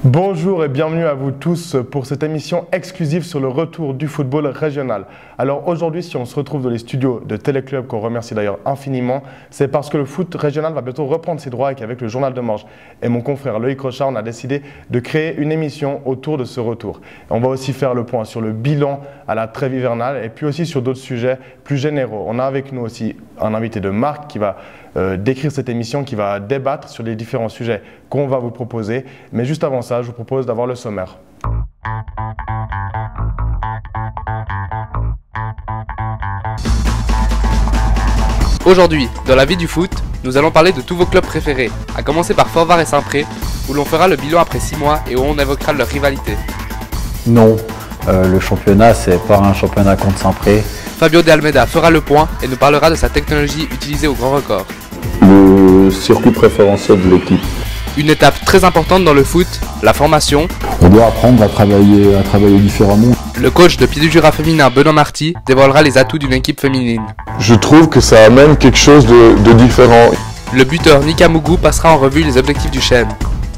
Bonjour et bienvenue à vous tous pour cette émission exclusive sur le retour du football régional. Alors aujourd'hui, si on se retrouve dans les studios de Téléclub, qu'on remercie d'ailleurs infiniment, c'est parce que le foot régional va bientôt reprendre ses droits et qu'avec le Journal de Morges et mon confrère Loïc Rochard, on a décidé de créer une émission autour de ce retour. Et on va aussi faire le point sur le bilan à la trêve hivernale et puis aussi sur d'autres sujets plus généraux. On a avec nous aussi un invité de marque qui va décrire cette émission, qui va débattre sur les différents sujets qu'on va vous proposer. Mais juste avant ça, je vous propose d'avoir le sommaire. Aujourd'hui, dans la vie du foot, nous allons parler de tous vos clubs préférés, à commencer par Fort-Var et Saint-Pré, où l'on fera le bilan après 6 mois et où on évoquera leur rivalité. Non, le championnat, c'est pas un championnat contre Saint-Pré. Fabio De Almeida fera le point et nous parlera de sa technologie utilisée au Grand Record. Le circuit préférentiel de l'équipe. Une étape très importante dans le foot, la formation. On doit apprendre à travailler différemment. Le coach de Pied du Jura féminin, Benoît Marty, dévoilera les atouts d'une équipe féminine. Je trouve que ça amène quelque chose de différent. Le buteur Nika Mougou passera en revue les objectifs du chêne.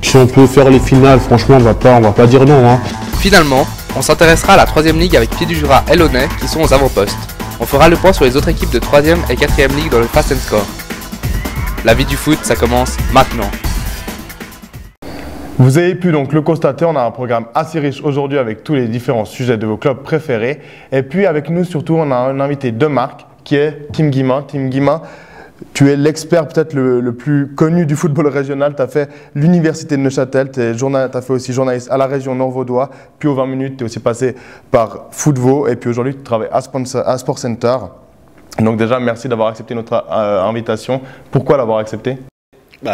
Si on peut faire les finales, franchement, on va pas dire non. Hein. Finalement, on s'intéressera à la 3ème ligue avec Pied du Jura et Launay qui sont aux avant-postes. On fera le point sur les autres équipes de 3ème et 4ème ligue dans le Fast and Score. La vie du foot, ça commence maintenant. Vous avez pu donc le constater, on a un programme assez riche aujourd'hui avec tous les différents sujets de vos clubs préférés. Et puis avec nous surtout, on a un invité de marque qui est Tim Guimin. Tim Guimin, tu es l'expert peut-être le plus connu du football régional. Tu as fait l'université de Neuchâtel, tu as fait aussi journaliste à la région Nord-Vaudois, puis aux 20 minutes, tu es aussi passé par Footvo et puis aujourd'hui tu travailles à Sport Center. Donc déjà, merci d'avoir accepté notre invitation. Pourquoi l'avoir accepté ?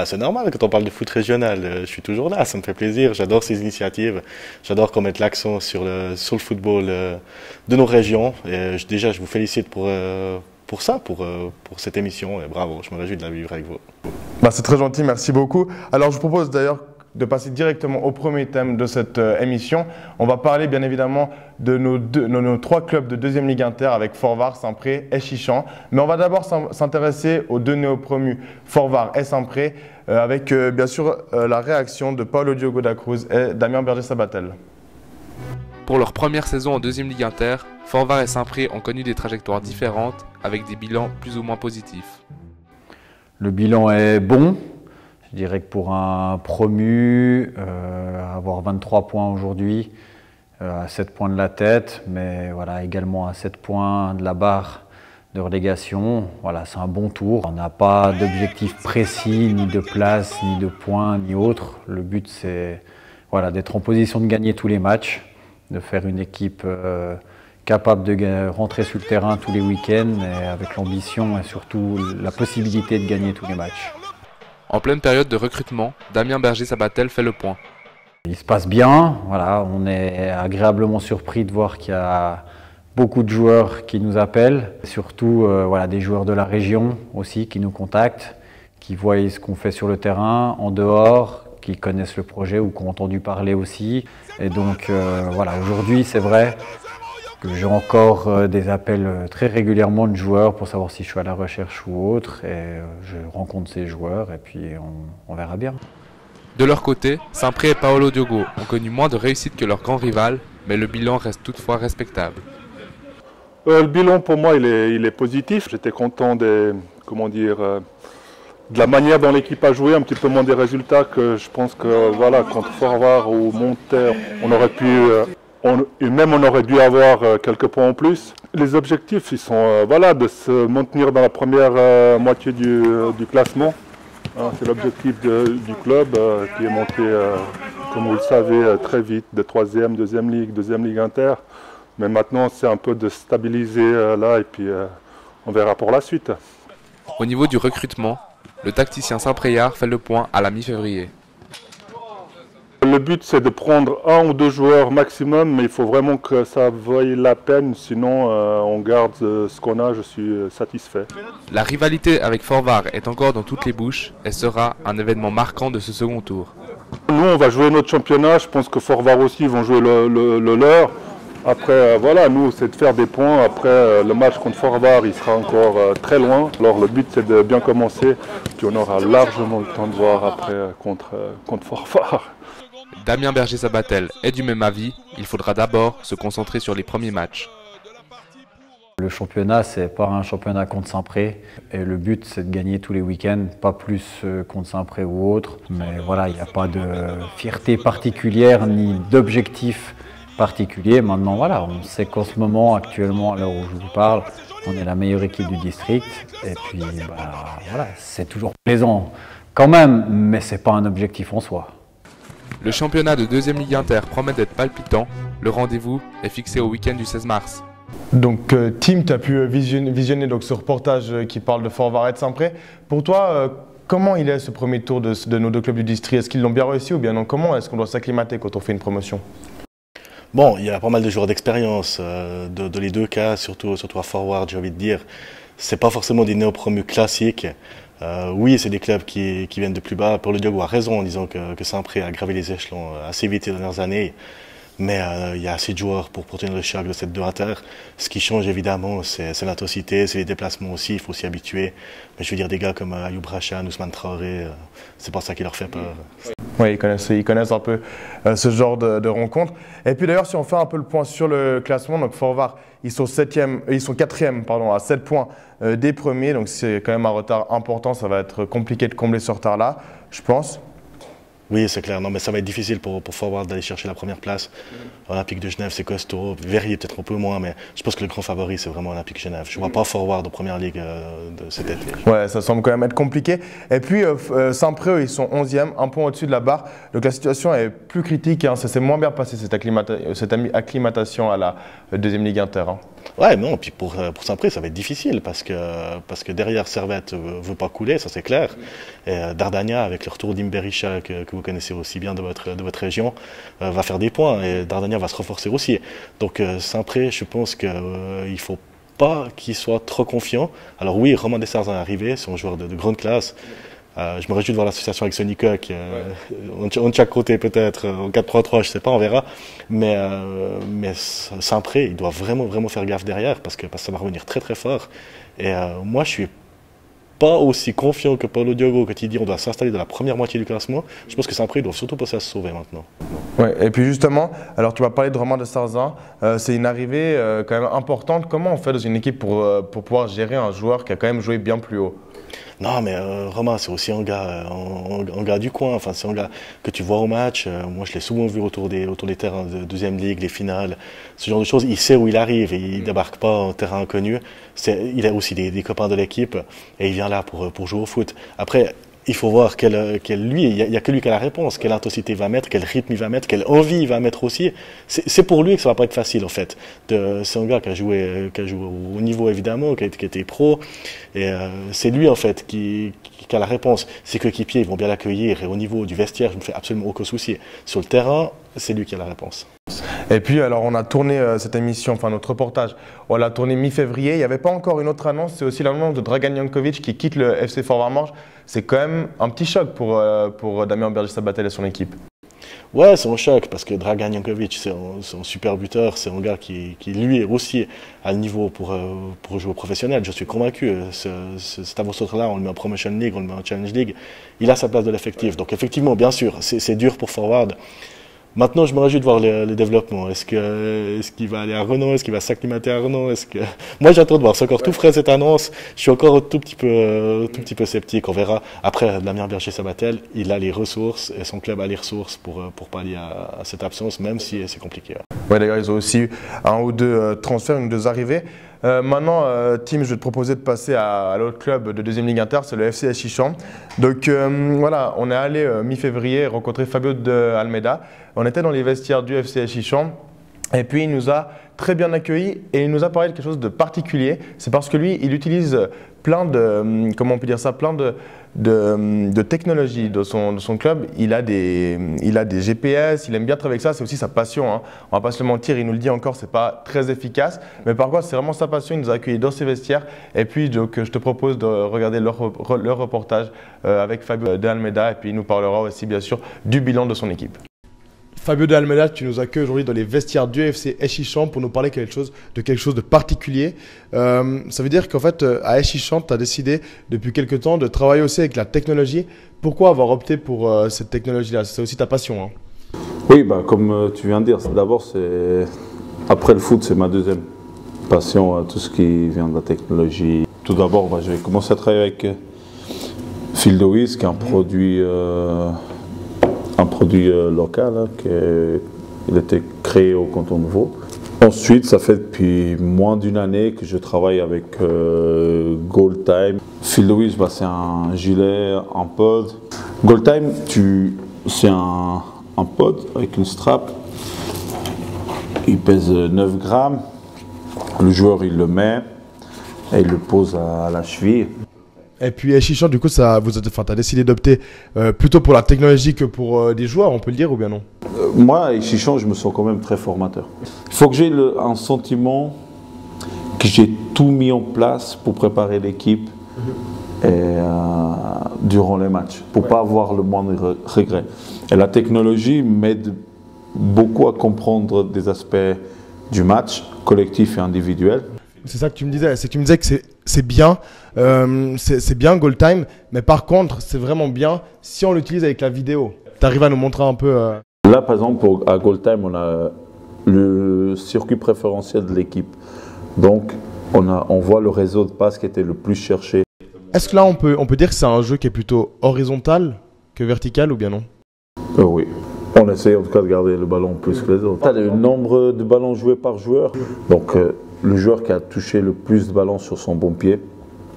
C'est normal quand on parle de foot régional, je suis toujours là, ça me fait plaisir, j'adore ces initiatives, j'adore qu'on mette l'accent sur le football de nos régions. Et déjà, je vous félicite pour cette émission et bravo, je me réjouis de la vivre avec vous. C'est très gentil, merci beaucoup. Alors je vous propose d'ailleurs de passer directement au premier thème de cette émission. On va parler bien évidemment de nos 3 clubs de 2e Ligue Inter avec Fort-Var, Saint-Pré et Chichan. Mais on va d'abord s'intéresser aux 2 néo-promus, Fort-Var et Saint-Pré, avec bien sûr la réaction de Paulo Diogo da Cruz et Damien Berger-Sabatel. Pour leur première saison en 2e Ligue Inter, Fort-Var et Saint-Pré ont connu des trajectoires différentes avec des bilans plus ou moins positifs. Le bilan est bon. Je dirais que pour un promu, avoir 23 points aujourd'hui, à 7 points de la tête, mais voilà, également à 7 points de la barre de relégation, voilà, c'est un bon tour. On n'a pas d'objectif précis, ni de place, ni de points, ni autre. Le but, c'est voilà, d'être en position de gagner tous les matchs, de faire une équipe capable de rentrer sur le terrain tous les week-ends, et avec l'ambition et surtout la possibilité de gagner tous les matchs. En pleine période de recrutement, Damien Berger-Sabatel fait le point. Il se passe bien, voilà, on est agréablement surpris de voir qu'il y a beaucoup de joueurs qui nous appellent, surtout voilà, des joueurs de la région aussi qui nous contactent, qui voient ce qu'on fait sur le terrain, en dehors, qui connaissent le projet ou qui ont entendu parler aussi. Et donc voilà, aujourd'hui c'est vrai que j'ai encore des appels très régulièrement de joueurs pour savoir si je suis à la recherche ou autre. Et je rencontre ces joueurs et puis on verra bien. De leur côté, Saint-Pré et Paulo Diogo ont connu moins de réussite que leur grand rival, mais le bilan reste toutefois respectable. Le bilan pour moi il est positif. J'étais content de la manière dont l'équipe a joué, un petit peu moins des résultats que je pense que voilà, contre Fort-Var ou Monterre, on aurait pu... on aurait dû avoir quelques points en plus. Les objectifs, ils sont voilà, de se maintenir dans la première moitié du classement. C'est l'objectif du club qui est monté, comme vous le savez, très vite, de 3e, 2e Ligue, 2e Ligue Inter. Mais maintenant, c'est un peu de stabiliser là et puis on verra pour la suite. Au niveau du recrutement, le tacticien Saint-Préard fait le point à la mi-février. Le but, c'est de prendre 1 ou 2 joueurs maximum, mais il faut vraiment que ça vaille la peine, sinon on garde ce qu'on a, je suis satisfait. La rivalité avec Fort-Var est encore dans toutes les bouches et sera un événement marquant de ce second tour. Nous, on va jouer notre championnat, je pense que Fort-Var aussi vont jouer le leur. Après, voilà, nous, c'est de faire des points. Après, le match contre Fort-Var, il sera encore très loin. Alors, le but, c'est de bien commencer, puis on aura largement le temps de voir après contre Fort-Var. Damien Berger-Sabatel est du même avis, il faudra d'abord se concentrer sur les premiers matchs. Le championnat, c'est pas un championnat contre Saint-Pré. Et le but, c'est de gagner tous les week-ends, pas plus contre Saint-Pré ou autre. Mais voilà, il n'y a pas de fierté particulière ni d'objectif particulier. Maintenant, voilà, on sait qu'en ce moment, actuellement, à l'heure où je vous parle, on est la meilleure équipe du district. Et puis, voilà, c'est toujours plaisant quand même, mais c'est pas un objectif en soi. Le championnat de 2e Ligue Inter promet d'être palpitant. Le rendez-vous est fixé au week-end du 16 mars. Donc Tim, tu as pu visionner donc, ce reportage qui parle de Fort-Var et de Saint-Pré. Pour toi, comment il est ce premier tour de nos deux clubs du district? Est-ce qu'ils l'ont bien réussi ou bien non? Comment est-ce qu'on doit s'acclimater quand on fait une promotion? Bon, il y a pas mal de joueurs d'expérience de les deux cas, surtout à Fort-Var, j'ai envie de dire. C'est pas forcément des néo-promus classiques. Oui, c'est des clubs qui viennent de plus bas. Paulo Diogo a raison en disant que Saint-Pré a gravé les échelons assez vite ces dernières années. Mais il y a assez de joueurs pour tenir le choc de cette 2 Inter. Ce qui change évidemment, c'est l'intensité, c'est les déplacements aussi, il faut s'y habituer. Mais je veux dire, des gars comme Ayoub Rachan, Ousmane Traoré, c'est pas ça qui leur fait peur. Oui, ils connaissent un peu ce genre de rencontres. Et puis d'ailleurs, si on fait un peu le point sur le classement, donc Fort-Var, ils sont 4e à 7 points des premiers, donc c'est quand même un retard important, ça va être compliqué de combler ce retard-là, je pense. Oui, c'est clair. Non, mais ça va être difficile pour Fort-Var d'aller chercher la première place. Olympique de Genève, c'est costaud. Verrier, peut-être un peu moins, mais je pense que le grand favori, c'est vraiment Olympique Genève. Je ne vois pas Fort-Var de première ligue de cet été. Ouais, ça semble quand même être compliqué. Et puis, Saint-Pré, ils sont 11e, un point au-dessus de la barre. Donc la situation est plus critique. Hein. Ça s'est moins bien passé, cette acclimatation à la 2e Ligue Inter. Hein. Ouais, non, puis pour Saint-Pré, ça va être difficile parce que derrière Servette ne veut pas couler, ça c'est clair. Et Dardania, avec le retour d'Imberisha que vous connaissez aussi bien de votre région, va faire des points et Dardania va se renforcer aussi. Donc Saint-Pré, je pense qu'il ne faut pas qu'il soit trop confiant. Alors oui, Romain Dessarzin est arrivé, c'est un joueur de grande classe. Je me réjouis de voir l'association avec Sonny Coq, on de chaque côté peut-être, en 4-3-3, je ne sais pas, on verra. Mais Saint-Pré, il doit vraiment faire gaffe derrière parce que ça va revenir très très fort. Et moi, je suis pas aussi confiant que Paulo Diogo quand il dit on doit s'installer dans la première moitié du classement. Je pense que Saint-Pré doit surtout passer à se sauver maintenant. Ouais, et puis justement, alors tu vas parler de Romain Dessarzin, c'est une arrivée quand même importante. Comment on fait dans une équipe pour pouvoir gérer un joueur qui a quand même joué bien plus haut? Non, mais Romain, c'est aussi un gars du coin. Enfin, c'est un gars que tu vois au match. Moi, je l'ai souvent vu autour des terrains de 2e ligue, les finales, ce genre de choses. Il sait où il arrive et il ne débarque pas en terrain inconnu. Il a aussi des copains de l'équipe et il vient là pour jouer au foot. Après, il faut voir il n'y a que lui qui a la réponse, quelle intensité il va mettre, quel rythme il va mettre, quelle envie il va mettre aussi. C'est pour lui que ça va pas être facile en fait. C'est un gars qui a joué au niveau évidemment, qui a été pro, et c'est lui en fait qui a la réponse. Ses coéquipiers ils vont bien l'accueillir et au niveau du vestiaire, je ne me fais absolument aucun souci. Sur le terrain, c'est lui qui a la réponse. Et puis alors on a tourné cette émission, enfin notre reportage, on l'a tourné mi-février, il n'y avait pas encore une autre annonce, c'est aussi l'annonce de Dragan Jankovic qui quitte le FC Fort-Var-Morges. C'est quand même un petit choc pour Damien Berger-Sabatel et son équipe. Ouais, c'est un choc parce que Dragan Jankovic, c'est un super buteur, c'est un gars qui lui aussi a le niveau pour jouer au professionnel. Je suis convaincu, cet avanceur-là, on le met en Promotion League, on le met en Challenge League, il a sa place de l'effectif. Donc effectivement, bien sûr, c'est dur pour Forward. Maintenant, je me réjouis de voir le développement. Est-ce qu'il va aller à Renault? Est-ce qu'il va s'acclimater à Renault? Moi, j'attends de voir. C'est encore tout frais cette annonce. Je suis encore un tout petit peu sceptique. On verra. Après, Damien Berger-Sabatel, il a les ressources et son club a les ressources pour pallier à cette absence, même si c'est compliqué. Ouais, d'ailleurs, ils ont aussi eu 1 ou 2 transferts, 1 ou 2 arrivées. Maintenant, Tim, je vais te proposer de passer à l'autre club de 2e Ligue Inter, c'est le FC Échichamps. Donc voilà, on est allé mi-février rencontrer Fabio de Almeida. On était dans les vestiaires du FC Échichamps et puis il nous a très bien accueillis et il nous a parlé de quelque chose de particulier. C'est parce que lui, il utilise plein de, comment on peut dire ça, plein de technologies de son club. Il a des GPS, il aime bien travailler avec ça, c'est aussi sa passion. Hein. On ne va pas se le mentir, il nous le dit encore, c'est pas très efficace. Mais par contre, c'est vraiment sa passion, il nous a accueillis dans ses vestiaires. Et puis, donc, je te propose de regarder leur reportage avec Fabio de Almeida et puis il nous parlera aussi, bien sûr, du bilan de son équipe. Fabio de Almeida, tu nous accueilles aujourd'hui dans les vestiaires du FC Échichamps pour nous parler de quelque chose de particulier. Ça veut dire qu'en fait, à Échichamps, tu as décidé depuis quelque temps de travailler aussi avec la technologie. Pourquoi avoir opté pour cette technologie-là? C'est aussi ta passion, hein? Oui, bah, comme tu viens de dire, d'abord, après le foot, c'est ma deuxième passion, tout ce qui vient de la technologie. Tout d'abord, bah, j'ai commencé à travailler avec Field of Wiz, qui est un produit local, hein, il a été créé au canton de Vaud. Ensuite, ça fait depuis moins d'une année que je travaille avec Gold Time. Field of Wiz, bah, c'est un gilet en pod. Gold Time, c'est un pod avec une strap. Il pèse 9 grammes. Le joueur, il le met et il le pose à la cheville. Et puis Chichon, du coup, tu as décidé d'opter plutôt pour la technologie que pour des joueurs, on peut le dire, ou bien non? Moi, et Chichon, je me sens quand même très formateur. Il faut que j'ai un sentiment que j'ai tout mis en place pour préparer l'équipe durant les matchs, pour ne pas avoir le moindre regret. Et la technologie m'aide beaucoup à comprendre des aspects du match, collectif et individuel. C'est ça que tu me disais, c'est que tu me disais que c'est bien, c'est bien Gold Time, mais par contre, c'est vraiment bien si on l'utilise avec la vidéo. Tu arrives à nous montrer un peu… Là, par exemple, à Gold Time, on a le circuit préférentiel de l'équipe. Donc, on voit le réseau de passes qui était le plus cherché. Est-ce que là, on peut dire que c'est un jeu qui est plutôt horizontal que vertical, ou bien non? Oui. On essaye en tout cas de garder le ballon plus que les autres. Tu as le nombre de ballons joués par joueur. Donc, le joueur qui a touché le plus de ballons sur son bon pied.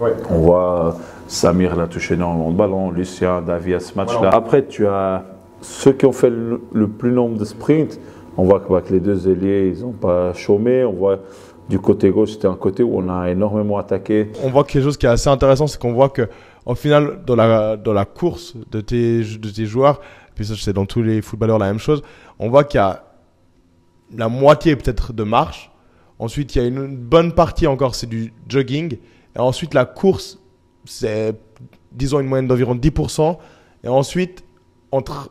Ouais. On voit Samir l'a touché énormément de ballons, Lucien, David à ce match-là. Voilà. Après, tu as ceux qui ont fait le plus nombre de sprints. On voit que les deux ailiers, ils n'ont pas chômé. On voit du côté gauche, c'était un côté où on a énormément attaqué. On voit quelque chose qui est assez intéressant, c'est qu'on voit qu'au final, dans la course de tes joueurs, puis ça c'est dans tous les footballeurs la même chose, on voit qu'il y a la moitié peut-être de marche. Ensuite, il y a une bonne partie encore, c'est du jogging. Et ensuite, la course, c'est, disons, une moyenne d'environ 10%. Et ensuite, entre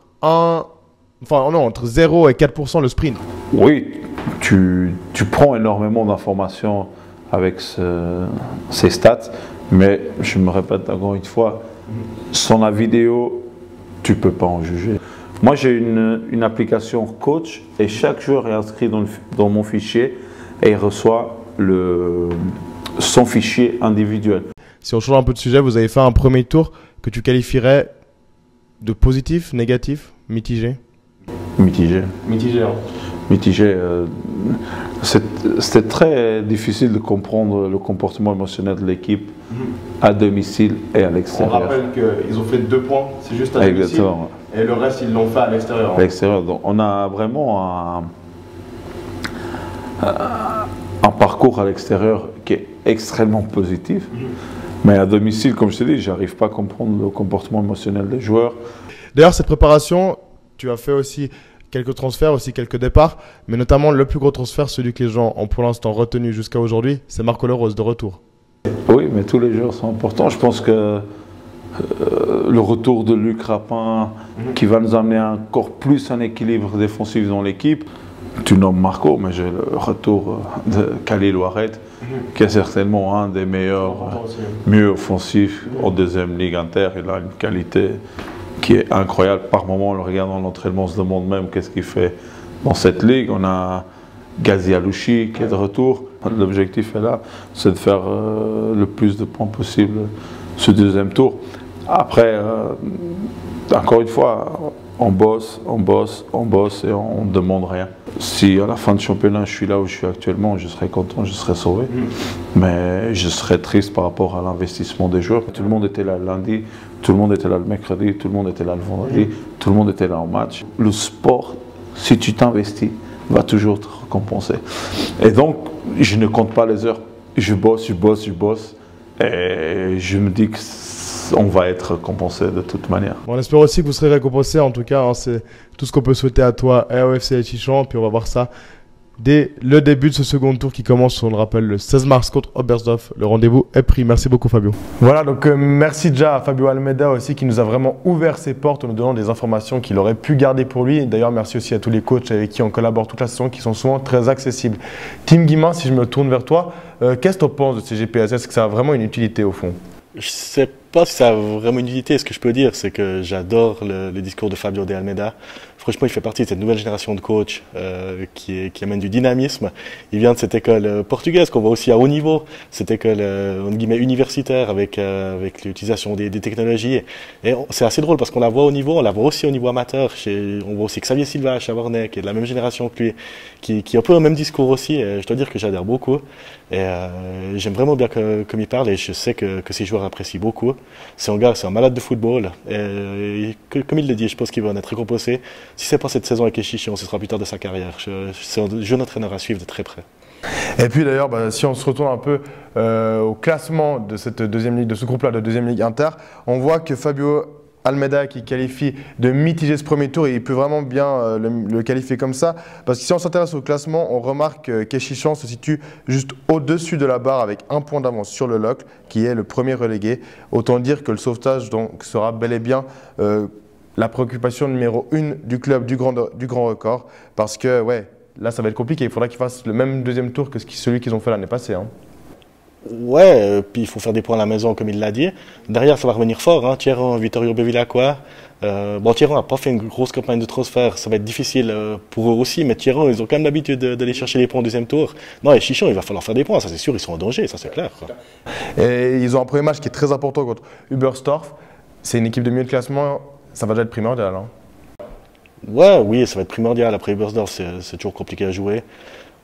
0 et 4% le sprint. Oui, tu prends énormément d'informations avec ces stats. Mais je me répète encore une fois, sans la vidéo, tu ne peux pas en juger. Moi, j'ai une application coach et chaque joueur est inscrit dans mon fichier. Et il reçoit son fichier individuel. Si on change un peu de sujet, vous avez fait un premier tour que tu qualifierais de positif, négatif, mitigé? Mitigé. Mitigé, hein. Mitigé. C'était très difficile de comprendre le comportement émotionnel de l'équipe à domicile et à l'extérieur. On rappelle qu'ils ont fait 2 points, c'est juste à domicile. Exactement. Et le reste, ils l'ont fait à l'extérieur. À l'extérieur. Donc, on a vraiment un parcours à l'extérieur qui est extrêmement positif. Mais à domicile, comme je t'ai dit, je n'arrive pas à comprendre le comportement émotionnel des joueurs. D'ailleurs, cette préparation, tu as fait aussi quelques transferts, aussi quelques départs, mais notamment le plus gros transfert, celui que les gens ont pour l'instant retenu jusqu'à aujourd'hui, c'est Marco Leroz de retour. Oui, mais tous les joueurs sont importants. Je pense que le retour de Luc Rapin, qui va nous amener encore plus un équilibre défensif dans l'équipe. Tu nommes Marco, mais j'ai le retour de Khalil Ouaret, qui est certainement un des meilleurs, mieux offensifs en deuxième ligue inter. Il a une qualité qui est incroyable. Par moment, on le regarde dans l'entraînement, on se demande même qu'est-ce qu'il fait dans cette ligue. On a Ghazi Alouchi qui est de retour. L'objectif est là, c'est de faire le plus de points possible ce deuxième tour. Après, encore une fois, on bosse et on ne demande rien. Si à la fin du championnat, je suis là où je suis actuellement, je serais content, je serais sauvé. Mais je serais triste par rapport à l'investissement des joueurs. Tout le monde était là le lundi, tout le monde était là le mercredi, tout le monde était là le vendredi, tout le monde était là en match. Le sport, si tu t'investis, va toujours te récompenser. Et donc, je ne compte pas les heures. Je bosse. Et je me dis qu'on va être récompensé de toute manière. Bon, on espère aussi que vous serez récompensé. En tout cas, hein, c'est tout ce qu'on peut souhaiter à toi et au FC Chichon. Puis on va voir ça dès le début de ce second tour qui commence, on le rappelle, le 16 mars contre Oberstdorf. Le rendez-vous est pris. Merci beaucoup, Fabio. Voilà, donc merci déjà à Fabio Almeida aussi qui nous a vraiment ouvert ses portes en nous donnant des informations qu'il aurait pu garder pour lui. D'ailleurs, merci aussi à tous les coachs avec qui on collabore toute la saison qui sont souvent très accessibles. Tim Guimard, si je me tourne vers toi, qu'est-ce que tu penses de ces GPS? Est-ce que ça a vraiment une utilité au fond? C'est pas si ça a vraiment une utilité. Ce que je peux dire, c'est que j'adore le discours de Fabio de Almeida. Franchement, il fait partie de cette nouvelle génération de coachs qui amène du dynamisme. Il vient de cette école portugaise qu'on voit aussi à haut niveau, cette école entre guillemets universitaire avec l'utilisation des technologies. Et c'est assez drôle parce qu'on la voit au niveau, on la voit aussi au niveau amateur. On voit aussi Xavier Silva à Chavornay, qui est de la même génération que lui, qui a un peu le même discours aussi. Et je dois dire que j'adhère beaucoup. Et j'aime vraiment bien comme il parle et je sais que ces joueurs apprécient beaucoup. C'est un malade de football. Et comme il le dit, je pense qu'il va en être récompensé. Si c'est pas cette saison avec les Chichons, ce sera plus tard de sa carrière. C'est un jeune entraîneur à suivre de très près. Et puis d'ailleurs, si on se retourne un peu au classement de cette deuxième ligue, de ce groupe-là de deuxième ligue Inter, on voit que Fabio Almeida qui qualifie de mitigé ce premier tour, et il peut vraiment bien le qualifier comme ça, parce que si on s'intéresse au classement, on remarque qu'Échichon se situe juste au-dessus de la barre avec un point d'avance sur le LOC, qui est le premier relégué. Autant dire que le sauvetage donc, sera bel et bien la préoccupation numéro 1 du club du grand record, parce que ouais, là ça va être compliqué, il faudra qu'ils fassent le même deuxième tour que celui qu'ils ont fait l'année passée. Hein. Ouais, puis il faut faire des points à la maison comme il l'a dit. Derrière ça va revenir fort, hein. Thierry, Vittorio Bevilacqua. Thierry n'a pas fait une grosse campagne de transfert, ça va être difficile pour eux aussi, mais Thierry, ils ont quand même l'habitude d'aller chercher les points au deuxième tour. Non, et Chichon, il va falloir faire des points, ça c'est sûr, ils sont en danger, ça c'est clair. Quoi. Et ils ont un premier match qui est très important contre Uberstorf. C'est une équipe de milieu de classement, ça va déjà être primordial. Hein. Ouais, oui, ça va être primordial. Après Ubersdorf, c'est toujours compliqué à jouer.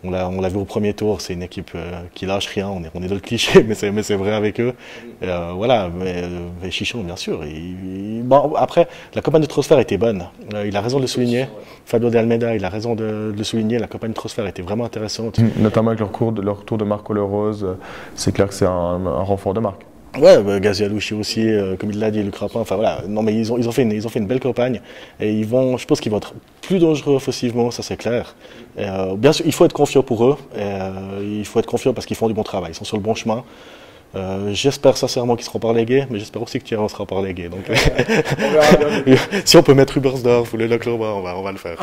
On l'a vu au premier tour, c'est une équipe qui lâche rien. On est dans le cliché, mais c'est vrai avec eux. Voilà, mais Chichon, bien sûr. Bon, après, la campagne de transfert était bonne. Il a raison de le souligner. Fabio de Almeida, il a raison de le souligner. La campagne de transfert était vraiment intéressante. Notamment avec leur retour de Marco Lerose, c'est clair que c'est un renfort de marque. Ouais, Gazialouchi aussi, comme il l'a dit, le Crapin, enfin voilà. Non mais ils ont fait une belle campagne et je pense qu'ils vont être plus dangereux offensivement, ça c'est clair. Bien sûr, il faut être confiant pour eux. Il faut être confiant parce qu'ils font du bon travail, ils sont sur le bon chemin. J'espère sincèrement qu'ils seront pas relégués, mais j'espère aussi que Thierry sera pas relégué. Donc, si on peut mettre Ubersdorf ou le Leclerc, on va le faire.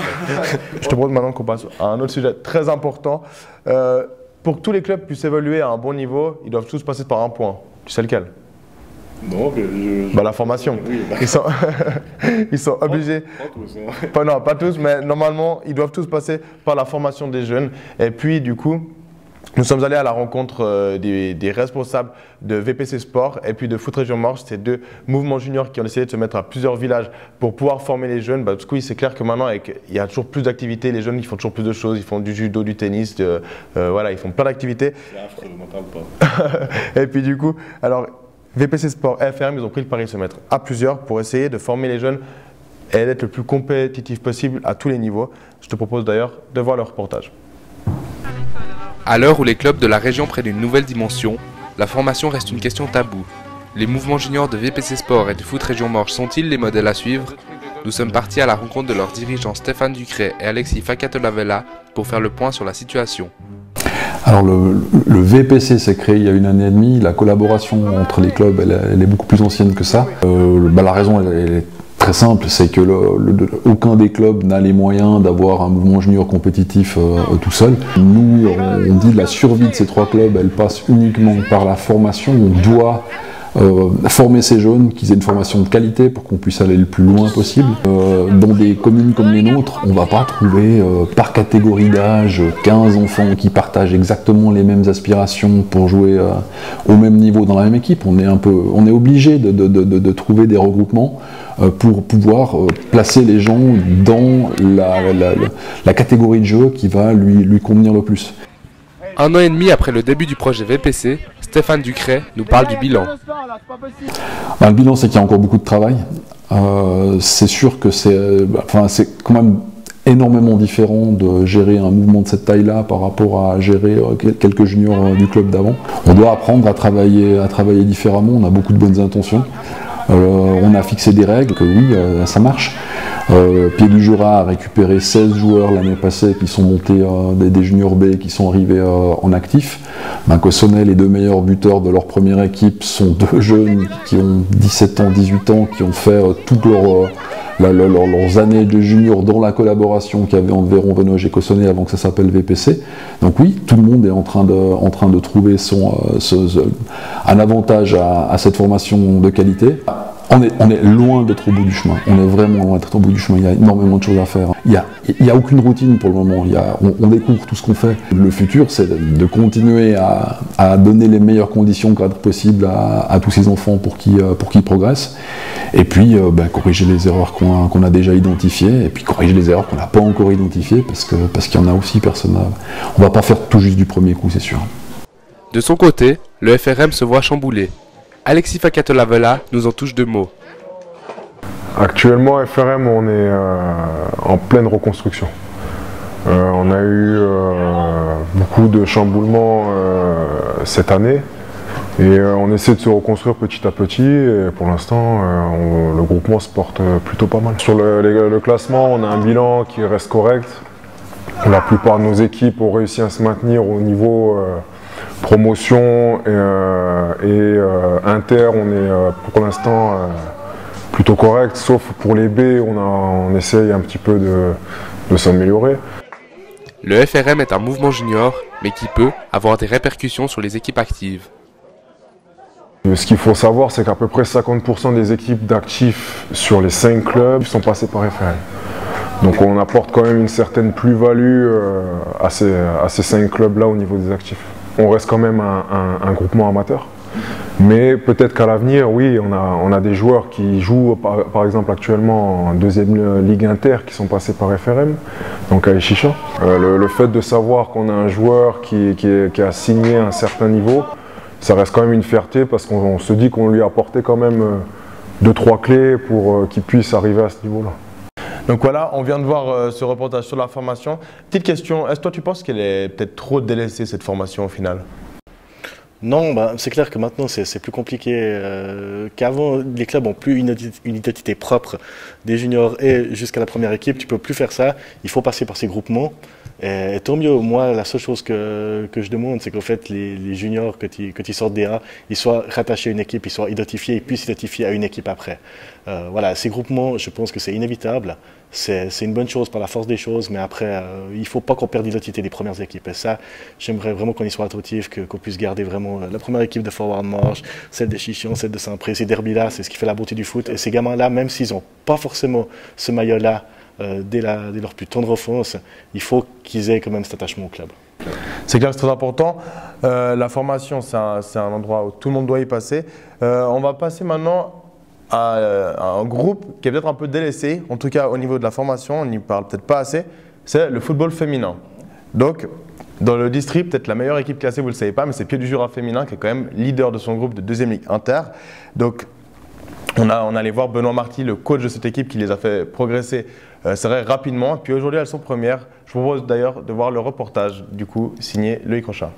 Je te propose maintenant qu'on passe à un autre sujet très important. Pour que tous les clubs puissent évoluer à un bon niveau, ils doivent tous passer par un point. Tu sais lequel? Non, mais la formation. Oui, ils sont obligés. Pas tous, mais normalement, ils doivent tous passer par la formation des jeunes. Et puis, du coup, nous sommes allés à la rencontre des responsables de VPC Sport et puis de Foot Région Marche, ces deux mouvements juniors qui ont essayé de se mettre à plusieurs villages pour pouvoir former les jeunes. Du coup, c'est clair que maintenant, il y a toujours plus d'activités. Les jeunes, ils font toujours plus de choses. Ils font du judo, du tennis, voilà, ils font plein d'activités. C'est affreux, on n'en parle pas. Et puis, du coup, alors, VPC Sport et FRM, ils ont pris le pari de se mettre à plusieurs pour essayer de former les jeunes et d'être le plus compétitif possible à tous les niveaux. Je te propose d'ailleurs de voir le reportage. À l'heure où les clubs de la région prennent une nouvelle dimension, la formation reste une question taboue. Les mouvements juniors de VPC Sport et de Foot Région Marche sont-ils les modèles à suivre? Nous sommes partis à la rencontre de leurs dirigeants Stéphane Ducret et Alexis Facatolavella pour faire le point sur la situation. Alors le VPC s'est créé il y a 1 année et demie, la collaboration entre les clubs elle est beaucoup plus ancienne que ça. La raison elle est très simple, c'est que aucun des clubs n'a les moyens d'avoir un mouvement junior compétitif tout seul. Nous, on dit la survie de ces 3 clubs, elle passe uniquement par la formation. On doit former ces jeunes, qu'ils aient une formation de qualité pour qu'on puisse aller le plus loin possible. Dans des communes comme les nôtres, on ne va pas trouver par catégorie d'âge 15 enfants qui partagent exactement les mêmes aspirations pour jouer au même niveau dans la même équipe. On est obligé de trouver des regroupements pour pouvoir placer les gens dans la catégorie de jeu qui va lui convenir le plus. 1 an et demi après le début du projet VPC, Stéphane Ducret nous parle du bilan. Le bilan, c'est qu'il y a encore beaucoup de travail. C'est sûr que c'est quand même énormément différent de gérer un mouvement de cette taille-là par rapport à gérer quelques juniors du club d'avant. On doit apprendre à travailler différemment, on a beaucoup de bonnes intentions. On a fixé des règles, que oui, ça marche. Pied du Jura a récupéré 16 joueurs l'année passée qui sont montés des juniors B qui sont arrivés en actif. Cossonay, les 2 meilleurs buteurs de leur première équipe sont 2 jeunes qui ont 17 ans, 18 ans, qui ont fait toute leurs années de junior dans la collaboration qu'il y avait entre Véron, Venoge et Cossonay avant que ça s'appelle VPC. Donc oui, tout le monde est en train de trouver un avantage à cette formation de qualité. On est loin d'être au bout du chemin. On est vraiment loin d'être au bout du chemin. Il y a énormément de choses à faire. Il y a aucune routine pour le moment. On découvre tout ce qu'on fait. Le futur, c'est de continuer à donner les meilleures conditions cadres possibles à tous ces enfants pour qu'ils progressent. Et puis, corriger les erreurs qu'on a déjà identifiées. Et puis, corriger les erreurs qu'on n'a pas encore identifiées. Parce qu'il y en a aussi, on ne va pas faire tout juste du premier coup, c'est sûr. De son côté, le FRM se voit chamboulé. Alexis Fakatolavela nous en touche 2 mots. Actuellement, FRM, on est en pleine reconstruction. On a eu beaucoup de chamboulements cette année et on essaie de se reconstruire petit à petit. Et pour l'instant, le groupement se porte plutôt pas mal. Sur le classement, on a un bilan qui reste correct. La plupart de nos équipes ont réussi à se maintenir au niveau promotion et inter, on est pour l'instant plutôt correct, sauf pour les B, on essaye un petit peu de s'améliorer. Le FRM est un mouvement junior, mais qui peut avoir des répercussions sur les équipes actives. Ce qu'il faut savoir, c'est qu'à peu près 50% des équipes d'actifs sur les 5 clubs sont passées par FRM. Donc on apporte quand même une certaine plus-value à ces 5 clubs-là au niveau des actifs. On reste quand même un groupement amateur, mais peut-être qu'à l'avenir, oui, on a des joueurs qui jouent par exemple actuellement en 2e Ligue Inter qui sont passés par FRM, donc à Échicha. Le fait de savoir qu'on a un joueur qui a signé un certain niveau, ça reste quand même une fierté parce qu'on se dit qu'on lui a apporté quand même 2-3 clés pour qu'il puisse arriver à ce niveau-là. Donc voilà, on vient de voir ce reportage sur la formation. Petite question, est-ce que toi tu penses qu'elle est peut-être trop délaissée cette formation au final? Non, c'est clair que maintenant c'est plus compliqué qu'avant. Les clubs ont plus une identité propre des juniors et jusqu'à la première équipe. Tu peux plus faire ça. Il faut passer par ces groupements. Et tant mieux. Moi, la seule chose que je demande, c'est qu'en fait les juniors quand ils sortent des A, ils soient rattachés à une équipe, ils soient identifiés, ils puissent s'identifier à une équipe après. Voilà, ces groupements, je pense que c'est inévitable. C'est une bonne chose par la force des choses, mais après, il ne faut pas qu'on perde l'identité des premières équipes. Et ça, j'aimerais vraiment qu'on y soit attentif, qu'on puisse garder vraiment la première équipe de Forward Marche, celle de Chichion, celle de Saint-Pré. Ces derbys-là, c'est ce qui fait la beauté du foot. Et ces gamins-là, même s'ils n'ont pas forcément ce maillot-là dès leur plus tendre enfance, il faut qu'ils aient quand même cet attachement au club. C'est clair, c'est très important. La formation, c'est un endroit où tout le monde doit y passer. On va passer maintenant à un groupe qui est peut-être un peu délaissé, en tout cas au niveau de la formation, on n'y parle peut-être pas assez, c'est le football féminin. Donc, dans le district, peut-être la meilleure équipe classée, vous ne le savez pas, mais c'est Pied du Jura féminin qui est quand même leader de son groupe de 2e Ligue Inter. Donc, on allait voir Benoît Marty, le coach de cette équipe qui les a fait progresser c'est vrai, rapidement. Et puis aujourd'hui, elles sont premières. Je vous propose d'ailleurs de voir le reportage, du coup, signé Loïc Rochat.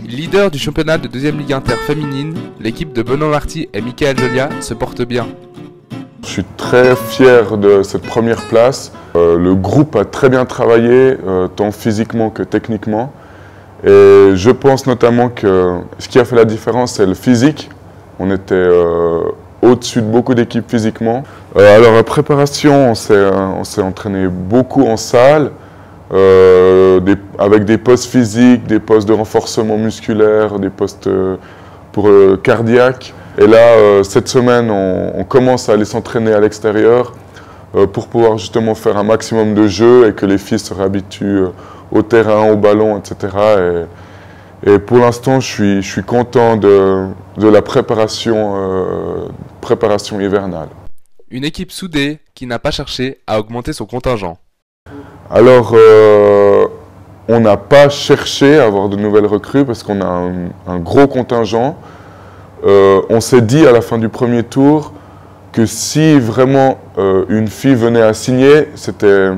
Leader du championnat de 2e Ligue Inter féminine, l'équipe de Benoît Marty et Michael Jolia se porte bien. Je suis très fier de cette première place. Le groupe a très bien travaillé, tant physiquement que techniquement. Et je pense notamment que ce qui a fait la différence, c'est le physique. On était au-dessus de beaucoup d'équipes physiquement. Alors la préparation, on s'est entraîné beaucoup en salle, avec des postes physiques, des postes de renforcement musculaire, des postes pour cardiaque. Et là, cette semaine, on commence à aller s'entraîner à l'extérieur pour pouvoir justement faire un maximum de jeux et que les filles se réhabituent au terrain, au ballon, etc. Et pour l'instant, je suis content de la préparation hivernale. Une équipe soudée qui n'a pas cherché à augmenter son contingent. Alors, on n'a pas cherché à avoir de nouvelles recrues parce qu'on a un gros contingent. On s'est dit à la fin du premier tour que si vraiment une fille venait à signer, c'était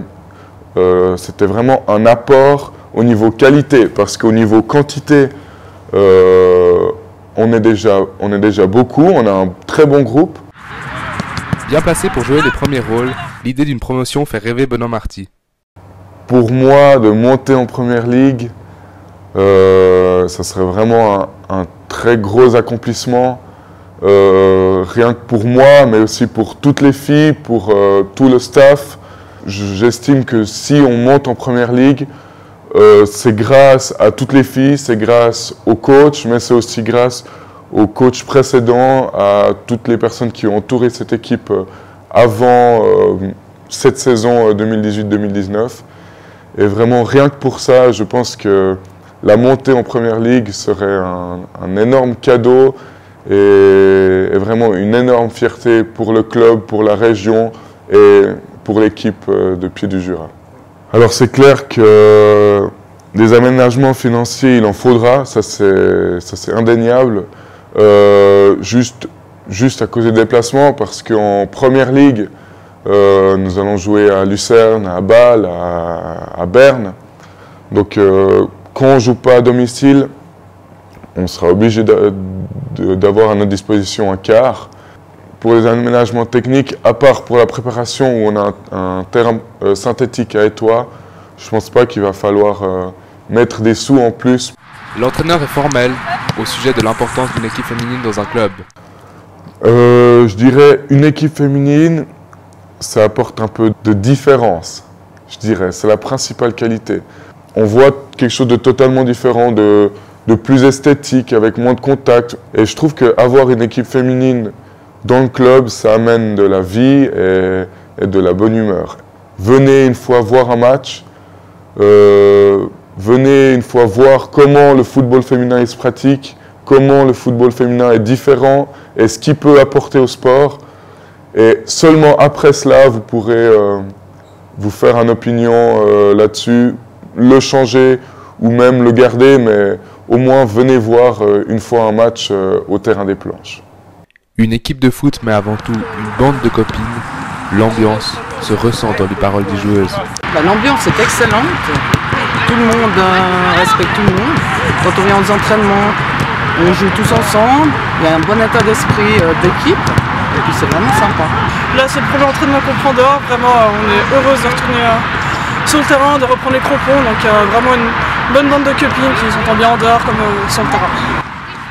vraiment un apport au niveau qualité, parce qu'au niveau quantité, on est déjà beaucoup, on a un très bon groupe. Bien placé pour jouer les premiers rôles, l'idée d'une promotion fait rêver Benoît Marty. Pour moi, de monter en première ligue, ça serait vraiment un très gros accomplissement. rien que pour moi, mais aussi pour toutes les filles, pour tout le staff. J'estime que si on monte en première ligue, c'est grâce à toutes les filles, c'est grâce aux coachs, mais c'est aussi grâce aux coachs précédents, à toutes les personnes qui ont entouré cette équipe avant cette saison 2018-2019. Et vraiment, rien que pour ça, je pense que la montée en première ligue serait un énorme cadeau et vraiment une énorme fierté pour le club, pour la région et pour l'équipe de Pied du Jura. Alors c'est clair que des aménagements financiers, il en faudra, ça c'est indéniable, juste à cause des déplacements, parce qu'en première ligue, nous allons jouer à Lucerne, à Bâle, à Berne. Donc quand on ne joue pas à domicile, on sera obligé d'avoir à notre disposition un car. Pour les aménagements techniques, à part pour la préparation où on a un terrain synthétique à Étoile, je ne pense pas qu'il va falloir mettre des sous en plus. L'entraîneur est formel au sujet de l'importance d'une équipe féminine dans un club. Je dirais une équipe féminine, ça apporte un peu de différence, je dirais. C'est la principale qualité. On voit quelque chose de totalement différent, de plus esthétique, avec moins de contact. Et je trouve qu'avoir une équipe féminine dans le club, ça amène de la vie et de la bonne humeur. Venez une fois voir un match, venez une fois voir comment le football féminin se pratique, comment le football féminin est différent et ce qu'il peut apporter au sport. Et seulement après cela, vous pourrez vous faire une opinion là-dessus, le changer ou même le garder, mais au moins venez voir une fois un match au terrain des Planches. Une équipe de foot, mais avant tout une bande de copines. L'ambiance se ressent dans les paroles des joueuses. L'ambiance est excellente. Tout le monde respecte tout le monde. Quand on vient aux entraînements, on joue tous ensemble. Il y a un bon état d'esprit d'équipe. Et puis c'est vraiment sympa. Là, c'est le premier entraînement qu'on prend dehors. Vraiment, on est heureuse de retourner sur le terrain, de reprendre les crampons. Donc vraiment une bonne bande de copines qui s'entendent bien en dehors comme sur le terrain.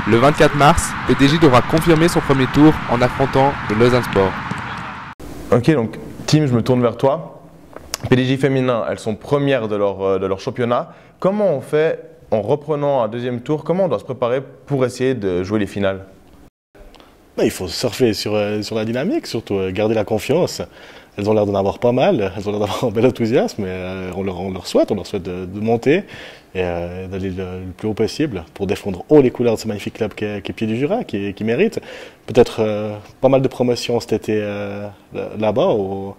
Le 24 mars, PDJ devra confirmer son premier tour en affrontant le Lausanne Sport. Ok, donc Tim, je me tourne vers toi. PDJ féminin, elles sont premières de leur championnat. Comment on fait en reprenant un deuxième tour? Comment on doit se préparer pour essayer de jouer les finales? Il faut surfer sur la dynamique, surtout garder la confiance. Elles ont l'air d'en avoir pas mal, elles ont l'air d'avoir un bel enthousiasme, mais on leur souhaite de monter et d'aller le plus haut possible pour défendre haut les couleurs de ce magnifique club qu'est Pied du Jura, qui mérite. Peut-être pas mal de promotions cet été là-bas au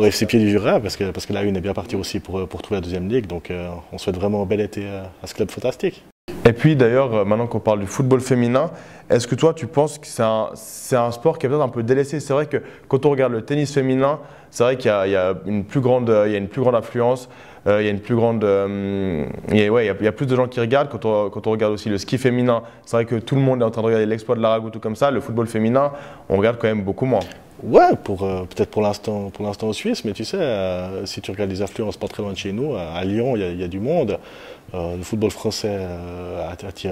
FC Pied du Jura, parce que la une est bien partie aussi pour trouver la deuxième ligue, donc on souhaite vraiment un bel été à ce club fantastique. Et puis d'ailleurs, maintenant qu'on parle du football féminin, est-ce que toi tu penses que c'est un sport qui est peut-être un peu délaissé? C'est vrai que quand on regarde le tennis féminin, c'est vrai qu'il y a une plus grande affluence, il y a plus de gens qui regardent. Quand on regarde aussi le ski féminin, c'est vrai que tout le monde est en train de regarder l'exploit de l'Arago, tout comme ça. Le football féminin, on regarde quand même beaucoup moins. Ouais, peut-être pour l'instant en Suisse, mais tu sais, si tu regardes les affluences pas très loin de chez nous, à Lyon, il y a du monde. Le football français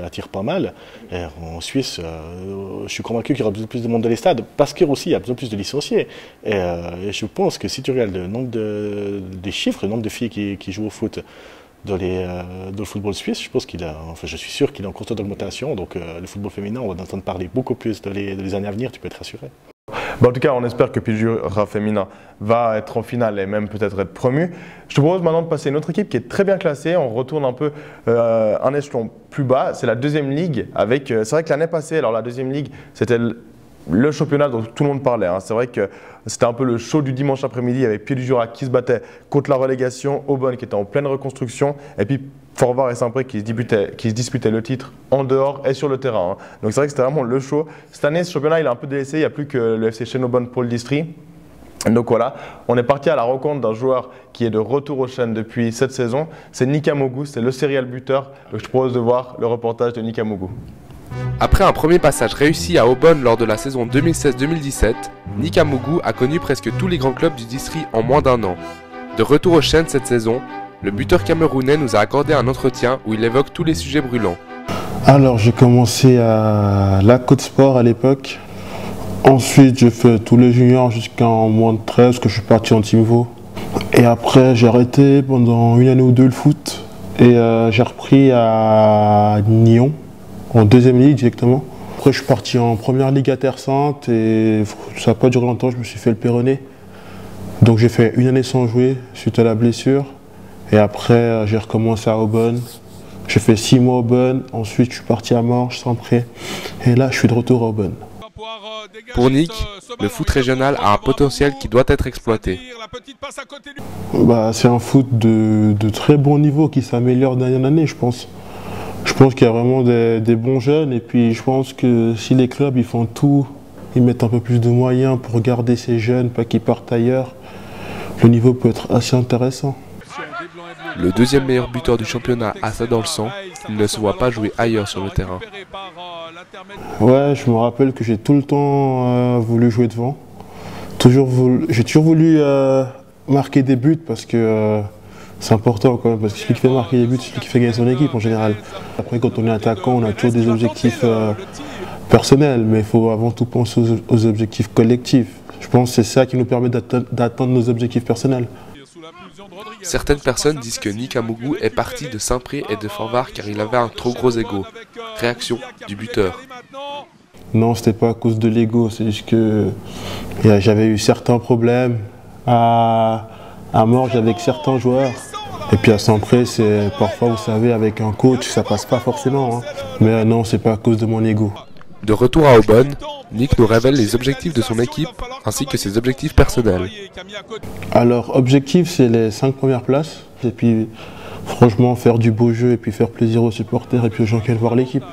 attire pas mal. Et en Suisse, je suis convaincu qu'il y aura de plus de monde dans les stades, parce qu'il y a de plus en plus de licenciés. Et je pense que si tu regardes le nombre des chiffres, le nombre de filles qui jouent au foot dans le football suisse, je suis sûr qu'il est en constante augmentation. Donc le football féminin, on va en entendre parler beaucoup plus dans les années à venir, tu peux être rassuré. En tout cas, on espère que Pied du Jura féminin va être en finale et même peut-être être promu. Je te propose maintenant de passer à une autre équipe qui est très bien classée. On retourne un peu un échelon plus bas. C'est la deuxième ligue. C'est vrai que l'année passée, alors la deuxième ligue, c'était le championnat dont tout le monde parlait. Hein. C'est vrai que c'était un peu le show du dimanche après-midi avec Pied du Jura qui se battait contre la relégation, Aubonne qui était en pleine reconstruction, et puis Forvar et Saint-Pré qui se disputaient le titre en dehors et sur le terrain. Hein. Donc c'est vrai que c'était vraiment le show. Cette année, ce championnat il est un peu délaissé, il n'y a plus que le FC Chêne-Aubonne pour le district. Donc voilà, on est parti à la rencontre d'un joueur qui est de retour au Chêne depuis cette saison. C'est Nika Mogu, c'est le serial buteur. Donc je te propose de voir le reportage de Nika Mogu. Après un premier passage réussi à Aubonne lors de la saison 2016-2017, Nika Mogu a connu presque tous les grands clubs du district en moins d'un an. De retour au Chêne cette saison, le buteur camerounais nous a accordé un entretien où il évoque tous les sujets brûlants. Alors j'ai commencé à la Côte Sport à l'époque. Ensuite j'ai fait tous les juniors jusqu'en moins de 13 que je suis parti en team Vaud. Et après j'ai arrêté pendant une année ou deux le foot. Et j'ai repris à Nyon, en deuxième ligue directement. Après je suis parti en première ligue à Terre Sainte et ça n'a pas duré longtemps, je me suis fait le péroné. Donc j'ai fait une année sans jouer suite à la blessure. Et après j'ai recommencé à Aubonne. J'ai fait 6 mois à Aubonne, ensuite je suis parti à Morges, Saint-Pré. Et là je suis de retour à Aubonne. Pour Nick, le foot régional a un potentiel qui doit être exploité. C'est un foot de très bon niveau qui s'améliore d'année en année, je pense. Je pense qu'il y a vraiment des bons jeunes et puis je pense que si les clubs ils font tout, ils mettent un peu plus de moyens pour garder ces jeunes, pas qu'ils partent ailleurs, le niveau peut être assez intéressant. Le deuxième meilleur buteur du championnat a ça dans le sang, il ne se voit pas jouer ailleurs sur le terrain. Ouais, je me rappelle que j'ai tout le temps voulu jouer devant. J'ai toujours voulu marquer des buts parce que c'est important quand même, parce que celui qui fait marquer des buts, c'est celui qui fait gagner son équipe en général. Après, quand on est attaquant, on a toujours des objectifs personnels, mais il faut avant tout penser aux objectifs collectifs. Je pense que c'est ça qui nous permet d'atteindre nos objectifs personnels. Certaines personnes disent que Nick Amougou est parti de Saint-Pré et de Forvar car il avait un trop gros ego. Réaction du buteur. Non, c'était pas à cause de l'ego, c'est juste que j'avais eu certains problèmes à Morges avec certains joueurs. Et puis à Saint-Pré, c'est parfois, vous savez, avec un coach, ça passe pas forcément. Hein. Mais non, c'est pas à cause de mon ego. De retour à Aubonne, Nick nous révèle les objectifs de son équipe ainsi que ses objectifs personnels. Alors, objectif, c'est les 5 premières places. Et puis, franchement, faire du beau jeu et puis faire plaisir aux supporters et puis aux gens qui viennent voir l'équipe.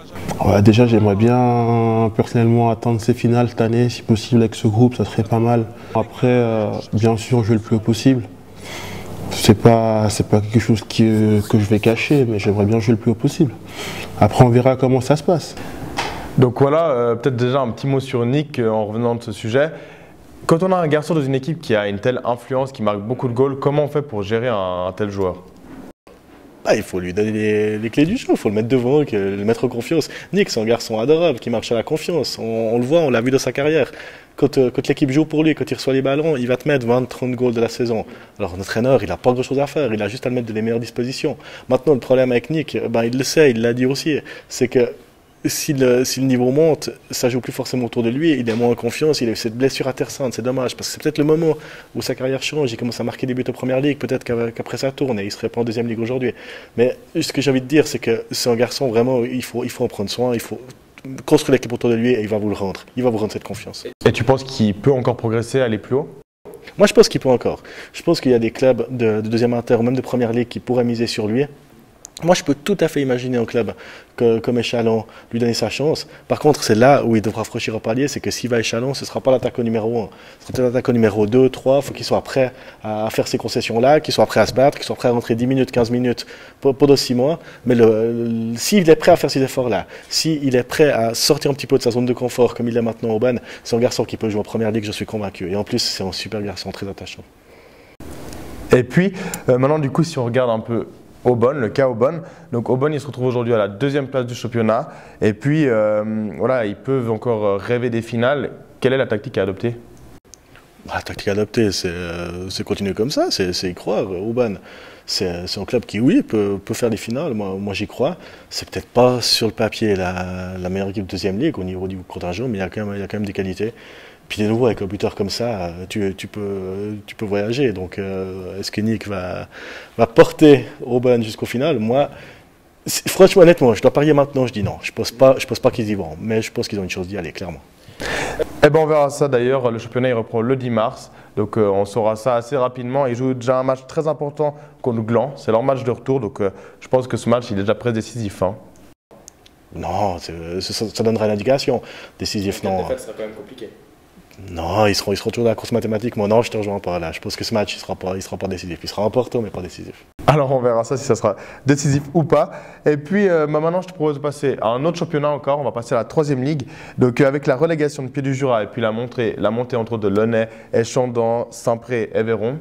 Ouais, déjà, j'aimerais bien personnellement atteindre ces finales cette année. Si possible, avec ce groupe, ça serait pas mal. Après, bien sûr, jouer le plus haut possible. C'est pas quelque chose que je vais cacher, mais j'aimerais bien jouer le plus haut possible. Après, on verra comment ça se passe. Donc voilà, peut-être déjà un petit mot sur Nick en revenant de ce sujet. Quand on a un garçon dans une équipe qui a une telle influence, qui marque beaucoup de goals, comment on fait pour gérer un tel joueur? Il faut lui donner les clés du jeu, il faut le mettre devant, le mettre en confiance. Nick, c'est un garçon adorable qui marche à la confiance. On le voit, on l'a vu dans sa carrière. Quand l'équipe joue pour lui, quand il reçoit les ballons, il va te mettre 20-30 goals de la saison. Alors notre entraîneur, il n'a pas grand-chose à faire, il a juste à le mettre de les meilleures dispositions. Maintenant, le problème avec Nick, il le sait, il l'a dit aussi, c'est que si le niveau monte, ça joue plus forcément autour de lui, il est moins en confiance, il a eu cette blessure à Terre Sainte, c'est dommage, parce que c'est peut-être le moment où sa carrière change, il commence à marquer des buts en première ligue, peut-être qu'après ça tourne et il serait pas en deuxième ligue aujourd'hui. Mais ce que j'ai envie de dire, c'est que c'est un garçon vraiment, il faut en prendre soin, il faut construire l'équipe autour de lui et il va vous le rendre, il va vous rendre cette confiance. Et tu penses qu'il peut encore progresser, aller plus haut? Moi je pense qu'il peut encore. Je pense qu'il y a des clubs de deuxième inter ou même de première ligue qui pourraient miser sur lui. Moi, je peux tout à fait imaginer un club comme Échalon lui donner sa chance. Par contre, c'est là où il devra franchir au palier, c'est que s'il va à Échalon, ce ne sera pas l'attaquant numéro 1. Ce sera peut-être l'attaquant numéro 2, 3. Il faut qu'il soit prêt à faire ces concessions-là, qu'il soit prêt à se battre, qu'il soit prêt à rentrer 10 minutes, 15 minutes pendant 6 mois. Mais s'il est prêt à faire ces efforts-là, s'il est prêt à sortir un petit peu de sa zone de confort, comme il est maintenant au Aubonne, c'est un garçon qui peut jouer en première ligue, je suis convaincu. Et en plus, c'est un super garçon, très attachant. Et puis, maintenant, du coup, si on regarde un peu Aubonne, le cas Aubonne. Donc Aubonne, il se retrouve aujourd'hui à la 2e place du championnat. Et puis, voilà, ils peuvent encore rêver des finales. Quelle est la tactique à adopter? La tactique à adopter, c'est continuer comme ça, c'est y croire. Aubonne, c'est un club qui, oui, peut faire des finales. Moi j'y crois. C'est peut-être pas sur le papier la meilleure équipe de 2e ligue au niveau du contingent, mais il y a quand même des qualités. Puis de nouveau, avec un buteur comme ça, tu peux voyager. Donc, est-ce que Nick va porter Aubonne jusqu'au final? Moi, franchement, honnêtement, je dois parier maintenant, je dis non. Je pense pas qu'ils y vont, mais je pense qu'ils ont une chance d'y aller, clairement. Eh ben, on verra ça d'ailleurs. Le championnat il reprend le 10 mars. Donc, on saura ça assez rapidement. Ils jouent déjà un match très important contre Gland. C'est leur match de retour. Donc, je pense que ce match, il est déjà presque décisif. Hein. Non, ça donnerait l'indication. Décisif, non. Ça sera quand même compliqué. Non, ils seront toujours dans la course mathématique. Moi, non, je te rejoins pas là. Je pense que ce match, il sera pas décisif. Il sera important, mais pas décisif. Alors, on verra ça si ça sera décisif ou pas. Et puis, maintenant, je te propose de passer à un autre championnat encore. On va passer à la 3e ligue. Donc, avec la relégation de Pied-du-Jura et puis la montée entre autres de Launay, Échandon, Saint-Pré et Véron.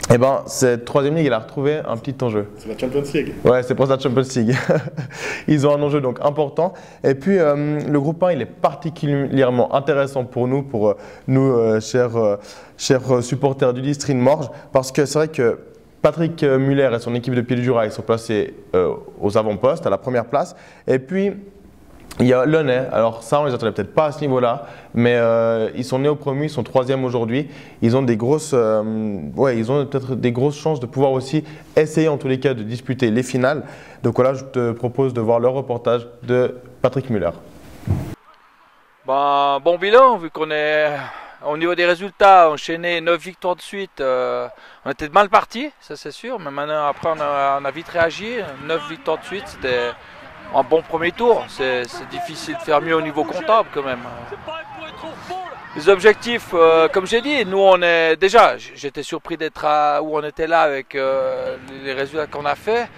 Eh ben, cette troisième ligue, elle a retrouvé un petit enjeu. C'est la Champions League. Ouais, c'est pour ça Champions League. Ils ont un enjeu donc important. Et puis, le groupe 1, il est particulièrement intéressant pour nous, chers supporters du district Morges, parce que c'est vrai que Patrick Muller et son équipe de Pied du Jura, ils sont placés aux avant-postes, à la première place. Et puis, il y a Launay. Alors ça, on les attendait peut-être pas à ce niveau-là, mais ils sont néo-promus, ils sont troisième aujourd'hui. Ils ont ils ont peut-être des grosses chances de pouvoir aussi essayer en tous les cas de disputer les finales. Donc voilà, je te propose de voir le reportage de Patrick Muller. Bon bilan, vu qu'on est au niveau des résultats, enchaîné 9 victoires de suite. On était mal partis, ça c'est sûr, mais maintenant après on a vite réagi. 9 victoires de suite, c'était un bon premier tour. C'est difficile de faire mieux au niveau comptable quand même. Les objectifs, comme j'ai dit, nous on est déjà, j'étais surpris d'être où on était là avec les résultats qu'on a fait.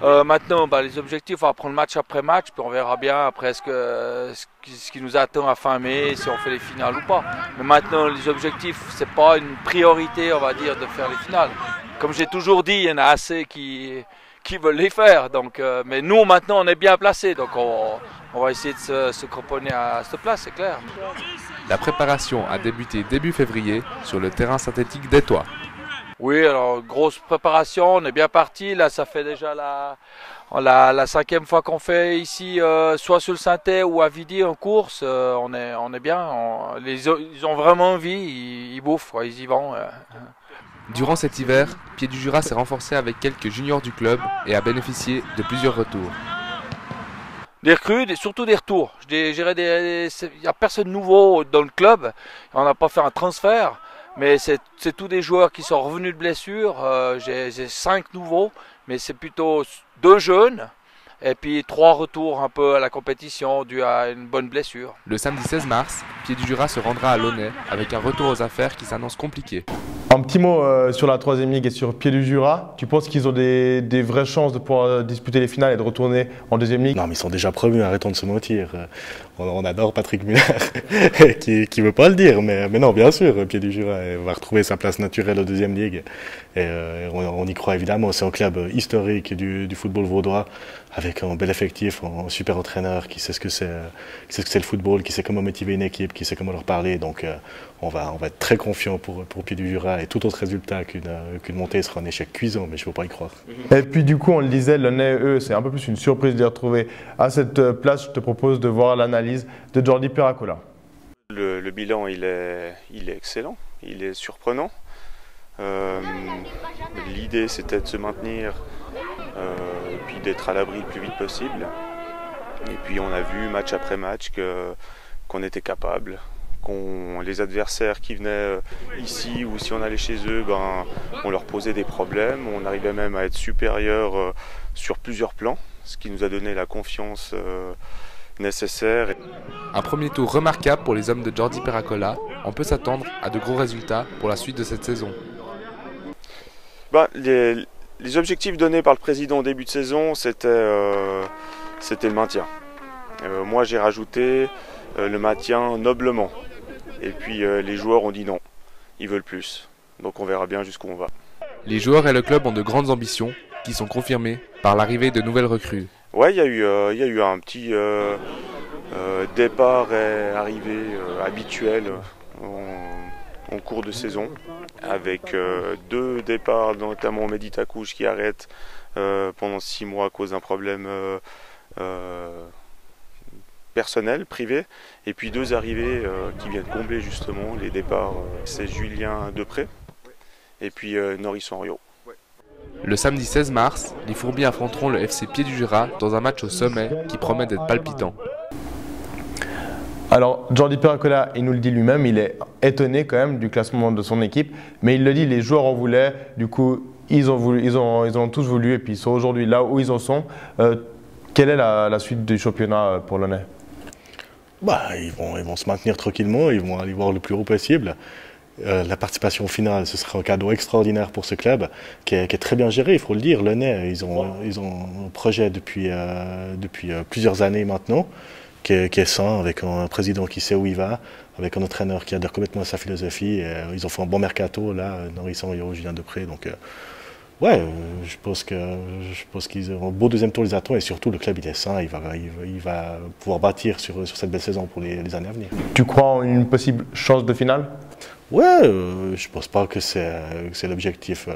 Maintenant, les objectifs, on va prendre match après match, puis on verra bien après ce qui nous attend à fin mai, si on fait les finales ou pas. Mais maintenant, les objectifs, c'est pas une priorité, on va dire, de faire les finales. Comme j'ai toujours dit, il y en a assez qui veulent les faire. Donc, mais nous, maintenant, on est bien placés, donc on va essayer de se cramponner à cette place, c'est clair. La préparation a débuté début février sur le terrain synthétique d'Étoile. Oui, alors grosse préparation, on est bien parti. Là, ça fait déjà la 5e fois qu'on fait ici, soit sur le synthé ou à Vidi en course. On est bien. Ils ont vraiment envie, ils bouffent, quoi, ils y vont. Durant cet hiver, Pied du Jura s'est renforcé avec quelques juniors du club et a bénéficié de plusieurs retours. Des recrues, surtout des retours. Il n'y a personne de nouveau dans le club. On n'a pas fait un transfert. Mais c'est tous des joueurs qui sont revenus de blessure. J'ai 5 nouveaux, mais c'est plutôt 2 jeunes. Et puis 3 retours un peu à la compétition dû à une bonne blessure. Le samedi 16 mars, Pied du Jura se rendra à Launay avec un retour aux affaires qui s'annonce compliqué. Un petit mot sur la troisième ligue et sur Pied du Jura. Tu penses qu'ils ont des vraies chances de pouvoir disputer les finales et de retourner en deuxième ligue? Non, mais ils sont déjà promus, arrêtons de se mentir. On adore Patrick Muller, qui veut pas le dire, mais non, bien sûr, Pied du Jura va retrouver sa place naturelle en deuxième ligue. Et on y croit évidemment. C'est un club historique du football vaudois, avec un bel effectif, un super entraîneur qui sait ce que c'est le football, qui sait comment motiver une équipe, qui sait comment leur parler. Donc on va être très confiant pour Pied du Jura, et tout autre résultat qu'une montée sera un échec cuisant, mais je ne veux pas y croire. Et puis du coup, on le disait, Launay, eux, c'est un peu plus une surprise de les retrouver à cette place. Je te propose de voir l'analyse de Jordi Peracola. Le bilan, il est excellent, il est surprenant. L'idée, c'était de se maintenir et puis d'être à l'abri le plus vite possible. Et puis on a vu match après match qu'on était capable. Les adversaires qui venaient ici ou si on allait chez eux, on leur posait des problèmes. On arrivait même à être supérieur sur plusieurs plans, ce qui nous a donné la confiance nécessaire. Un premier tour remarquable pour les hommes de Jordi Peracola. On peut s'attendre à de gros résultats pour la suite de cette saison. Les objectifs donnés par le président au début de saison, c'était le maintien. Moi, j'ai rajouté le maintien noblement. Et puis les joueurs ont dit non, ils veulent plus. Donc on verra bien jusqu'où on va. Les joueurs et le club ont de grandes ambitions qui sont confirmées par l'arrivée de nouvelles recrues. Ouais, il y a eu un petit départ et arrivée habituel en cours de saison, avec 2 départs, notamment Mehdi Takouche qui arrête pendant 6 mois à cause d'un problème personnel, privé, et puis 2 arrivées qui viennent combler justement les départs. C'est Julien Depré et puis Norisson Rio. Le samedi 16 mars, les Fourbiers affronteront le FC Pied du Jura dans un match au sommet qui promet d'être palpitant. Alors, Jordi Peracola, il nous le dit lui-même, il est étonné quand même du classement de son équipe, mais il le dit, les joueurs en voulaient, du coup, ils ont tous voulu, et puis ils sont aujourd'hui là où ils en sont. Quelle est la suite du championnat pour Launay? Ils vont se maintenir tranquillement, ils vont aller voir le plus haut possible. La participation finale, ce sera un cadeau extraordinaire pour ce club qui est très bien géré, il faut le dire. Launay, ils ont un projet depuis plusieurs années maintenant qui est sain, avec un président qui sait où il va, avec un entraîneur qui adhère complètement à sa philosophie. Et, ils ont fait un bon mercato, là, Nourrisson, Yoro, Julien Depré. Donc, ouais, je pense qu'ils ont un beau deuxième tour les attend et surtout le club il est sain, il va pouvoir bâtir sur cette belle saison pour les années à venir. Tu crois en une possible chance de finale? Ouais, je pense pas que c'est l'objectif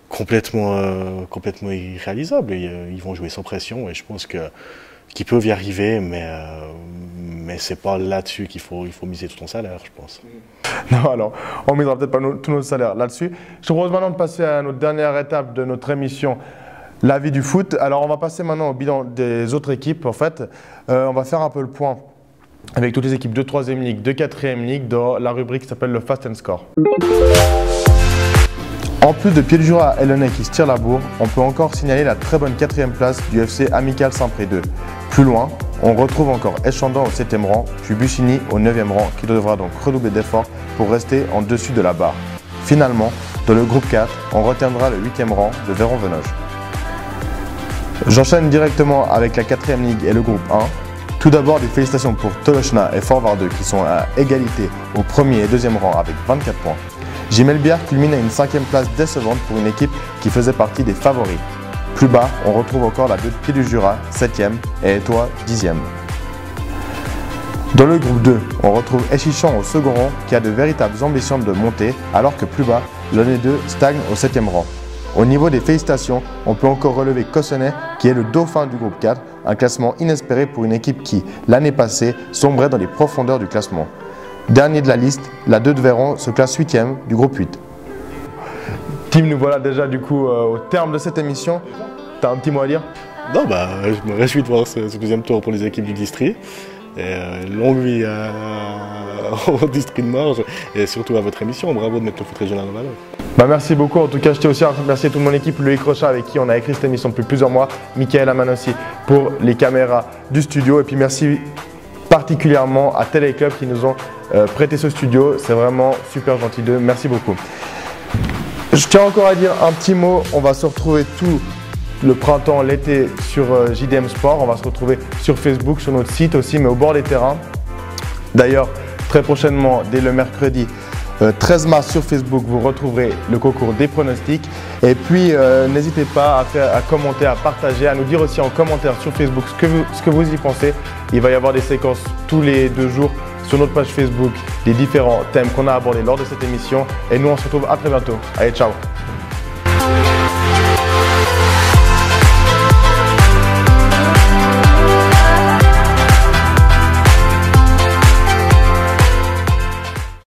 complètement irréalisable. Ils vont jouer sans pression et je pense qu'ils peuvent y arriver, mais c'est pas là-dessus qu'il faut miser tout ton salaire, je pense. Non, alors, on ne misera peut-être pas tous nos salaires là-dessus. Je te propose maintenant de passer à notre dernière étape de notre émission, la vie du foot. Alors, on va passer maintenant au bilan des autres équipes. En fait, on va faire un peu le point avec toutes les équipes de 3e Ligue, de 4e Ligue, dans la rubrique qui s'appelle le Fast and Score. En plus de Pied-du-Jura et Lennec qui se tirent la bourre, on peut encore signaler la très bonne 4e place du FC Amical Saint-Pré 2. Plus loin, on retrouve encore Échandon au 7e rang, puis Bussigny au 9e rang, qui devra donc redoubler d'efforts pour rester en dessus de la barre. Finalement, dans le groupe 4, on retiendra le 8e rang de Véron-Venoge. J'enchaîne directement avec la 4e Ligue et le groupe 1. Tout d'abord, des félicitations pour Tolochna et Forward 2 qui sont à égalité au 1er et 2e rang avec 24 points. Gimelbière culmine à une 5e place décevante pour une équipe qui faisait partie des favoris. Plus bas, on retrouve encore la 2 de Pied-du-Jura, 7e, et Étoile, 10e. Dans le groupe 2, on retrouve Échichon au second rang qui a de véritables ambitions de monter, alors que plus bas, l'année 2 stagne au 7e rang. Au niveau des félicitations, on peut encore relever Cossonay qui est le dauphin du groupe 4, un classement inespéré pour une équipe qui, l'année passée, sombrait dans les profondeurs du classement. Dernier de la liste, la 2 de Véron se classe 8e du groupe 8. Tim, nous voilà déjà du coup au terme de cette émission. T'as un petit mot à dire? Non, je me réjouis de voir ce deuxième tour pour les équipes du district. Longue vie au district de Morges et surtout à votre émission. Bravo de mettre le foot régional en valeur. Merci beaucoup. En tout cas, je tiens aussi à remercier toute mon équipe, Loïc Rochat avec qui on a écrit cette émission depuis plusieurs mois, Michael Aman aussi pour les caméras du studio. Et puis merci particulièrement à Téléclub qui nous ont prêté ce studio. C'est vraiment super gentil d'eux. Merci beaucoup. Je tiens encore à dire un petit mot. On va se retrouver tout le printemps, l'été sur JDM Sport. On va se retrouver sur Facebook, sur notre site aussi, mais au bord des terrains. D'ailleurs, très prochainement, dès le mercredi 13 mars sur Facebook, vous retrouverez le concours des pronostics. Et puis, n'hésitez pas à commenter, à partager, à nous dire aussi en commentaire sur Facebook ce que vous y pensez. Il va y avoir des séquences tous les 2 jours sur notre page Facebook, des différents thèmes qu'on a abordés lors de cette émission. Et nous, on se retrouve à très bientôt. Allez, ciao!